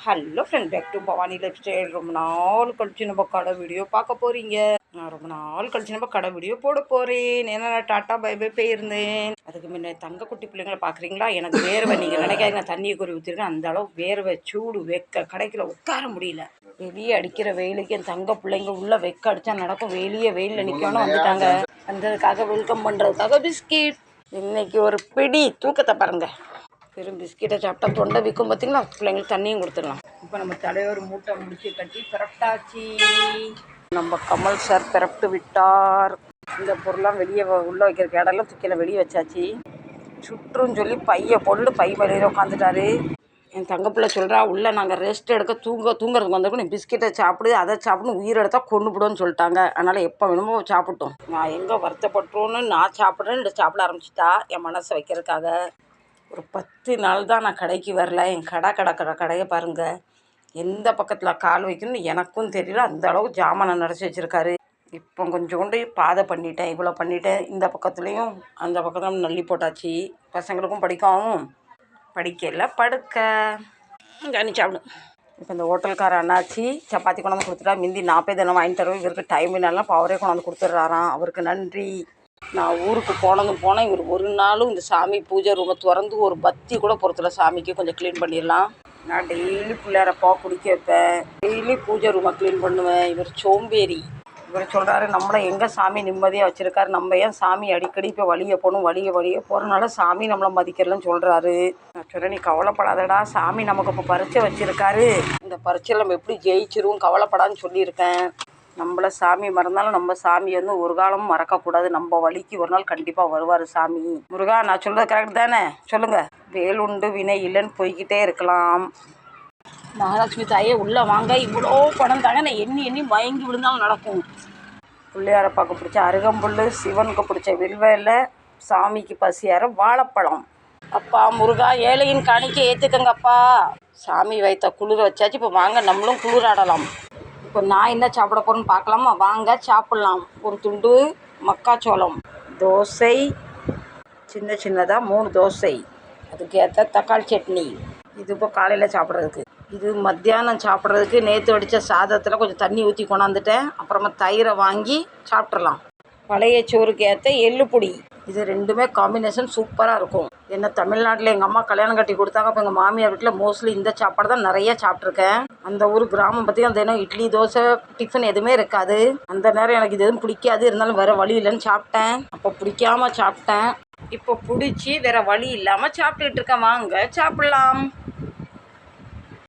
Hello friend, back to Bhavani life style. ரொம்ப நாள் கழிச்சு நம்ம கடை வீடியோ பார்க்க போகிறீங்க. நான் ரொம்ப நாள் கழிச்சு நம்ம கடை வீடியோ போட போகிறேன். ஏன்னா நான் டாட்டா பை போயிருந்தேன். அதுக்கு முன்னே தங்க குட்டி பிள்ளைங்களை பார்க்குறீங்களா? எனக்கு வேர்வை, நீங்கள் நினைக்காதீங்க தண்ணியை குறி ஊற்றிருக்கேன். அந்த அளவு வேர்வை, சூடு, வெக்க கடைக்கில் உட்கார முடியல. வெளியே அடிக்கிற வெயிலுக்கு என் தங்க பிள்ளைங்க உள்ளே வெக்க அடித்தா நடக்கும். வெளியே வெயிலில் நிற்கணும் வந்துட்டாங்க. வந்ததுக்காக வெல்கம் பண்ணுறதுக்காக பிஸ்கெட். இன்னைக்கு ஒரு பிடி தூக்கத்தை பாருங்கள். வெறும் பிஸ்கெட்டை சாப்பிட்டா தொண்டை விற்கும் பார்த்தீங்களா? பிள்ளைங்களுக்கு தண்ணியும் கொடுத்துடலாம். இப்போ நம்ம தலைவர் மூட்டை முடிச்சு கட்டி பிறப்பிட்டாச்சு. நம்ம கமல் சார் பிறப்பிட்டு விட்டார். இந்த பொருள்லாம் வெளியே உள்ளே வைக்கிற கேடெல்லாம் தூக்கியில் வெளியே வச்சாச்சு. சுற்றுன்னு சொல்லி பையை போட்டு பை வழியில் உட்காந்துட்டாரு. என் தங்கப்பிள்ளை சொல்கிறா, உள்ளே நாங்கள் ரெஸ்ட் எடுக்க தூங்குறதுக்கு வந்திருக்கோம், நீ பிஸ்கெட்டை சாப்பிடு, அதை சாப்பிடுன்னு உயிர் எடுத்தால் கொண்டு விடுன்னு சொல்லிட்டாங்க. அதனால் எப்போ வேணுமோ சாப்பிட்டோம். நான் எங்கே வருத்தப்பட்டோன்னு நான் சாப்பிட்றேன்னு சாப்பிட ஆரம்பிச்சிட்டா என் மனசை வைக்கிறதுக்காக. ஒரு 10 நாள் தான் நான் கடைக்கு வரல. என் கடையை பாருங்கள். எந்த பக்கத்தில் கால் வைக்கணும்னு எனக்கும் தெரியல. அந்த அளவுக்கு ஜாமானை நிறச்சி வச்சுருக்காரு. இப்போ கொஞ்சோண்டு பாதை பண்ணிட்டேன், இவ்வளோ பண்ணிட்டேன். இந்த பக்கத்துலேயும் அந்த பக்கத்துலையும் நள்ளி போட்டாச்சு. பசங்களுக்கும் படிக்கவும் படிக்கல, படுக்க கனி சாப்பிடும். இப்போ இந்த ஹோட்டல்கார அண்ணாச்சி சப்பாத்தி கொண்டாந்து கொடுத்துட்டா. மிந்தி 40 தினம் வாங்கி தருவோம். இவருக்கு டைம் இல்லைனாலும் இப்போ அவரே கொண்டாந்து கொடுத்துட்றாராம். அவருக்கு நன்றி. நான் ஊருக்கு போனேன். இவர் ஒரு நாளும் இந்த சாமி பூஜை ரூமை திறந்து ஒரு பத்தி கூட பொறுத்தல. சாமிக்கு கொஞ்சம் க்ளீன் பண்ணிடலாம். நான் டெய்லி பிள்ளையாரப்பா குடிக்க வைப்பேன், டெய்லி பூஜை ரூமை க்ளீன் பண்ணுவேன். இவர் சோம்பேறி. இவர் சொல்கிறாரு, நம்மளை எங்கே சாமி நிம்மதியாக வச்சுருக்காரு, நம்ம ஏன் சாமி அடிக்கடி இப்போ வழியை போகணும், வழியை போகிறனால சாமி நம்மளை மதிக்கிறலன்னு சொல்கிறாரு. நான் சொல்கிறேன், நீ கவலைப்படாதடா, சாமி நமக்கு இப்போ பரீட்சை வச்சுருக்காரு, இந்த பரீட்சையில் நம்ம எப்படி ஜெயிச்சிருவோம், கவலைப்படாதுன்னு சொல்லியிருக்கேன். நம்மளை சாமி மறந்தாலும் நம்ம சாமி ஒரு காலமும் மறக்கக்கூடாது. நம்ம வழிக்கு ஒரு நாள் கண்டிப்பாக வருவார் சாமி. முருகா, நான் சொல்கிறது கரெக்ட் தானே? சொல்லுங்கள். வேலுண்டு வினை இல்லைன்னு போய்கிட்டே இருக்கலாம். மகாலட்சுமி தாயே உள்ளே வாங்க, இவ்வளோ பணம் தாங்க, நான் எண்ணி மயங்கி விழுந்தாலும் நடக்கும். பிள்ளையாரப்பாக்கு பிடிச்ச அருகம்புல், சிவனுக்கு பிடிச்ச வில்வேலை, சாமிக்கு பசியார வாழைப்பழம். அப்பா முருகா, ஏழையின் காணிக்கை ஏற்றுக்கங்கப்பா. சாமி வைத்த குளிர வச்சாச்சு. இப்போ வாங்க நம்மளும் குளிராடலாம். இப்போ நான் என்ன சாப்பிட போகிறேன்னு பார்க்கலாமா? வாங்க சாப்பிட்லாம். ஒரு துண்டு மக்காச்சோளம், தோசை, சின்னதாக 3 தோசை, அதுக்கேற்ற தக்காளி சட்னி. இது இப்போ காலையில் சாப்பிட்றதுக்கு. இது மத்தியானம் சாப்பிட்றதுக்கு. நேற்று வடித்த சாதத்தில் கொஞ்சம் தண்ணி ஊற்றி கொண்டாந்துட்டேன். அப்புறமா தயிரை வாங்கி சாப்பிட்றலாம். பழைய சோறுக்கு ஏற்ற எள்ளுப்பொடி. இது ரெண்டுமே காம்பினேஷன் சூப்பராக இருக்கும். என்ன தமிழ்நாட்டில் எங்கள் அம்மா கல்யாணம் கட்டி கொடுத்தாங்க. இப்போ எங்கள் மாமியார் வீட்டில் மோஸ்ட்லி இந்த சாப்பாடு தான் நிறைய சாப்பிட்ருக்கேன். அந்த ஊர் கிராமம் பற்றி அந்த தினம் இட்லி தோசை டிஃபன் எதுவுமே இருக்காது. அந்த நேரம் எனக்கு இது எதுவும் பிடிக்காது. இருந்தாலும் வேறு வழி இல்லைன்னு சாப்பிட்டேன். அப்போ பிடிக்காமல் சாப்பிட்டேன். இப்போ பிடிச்சி வேறு வழி இல்லாமல் சாப்பிட்டுட்டு இருக்கேன். வாங்க சாப்பிட்லாம்.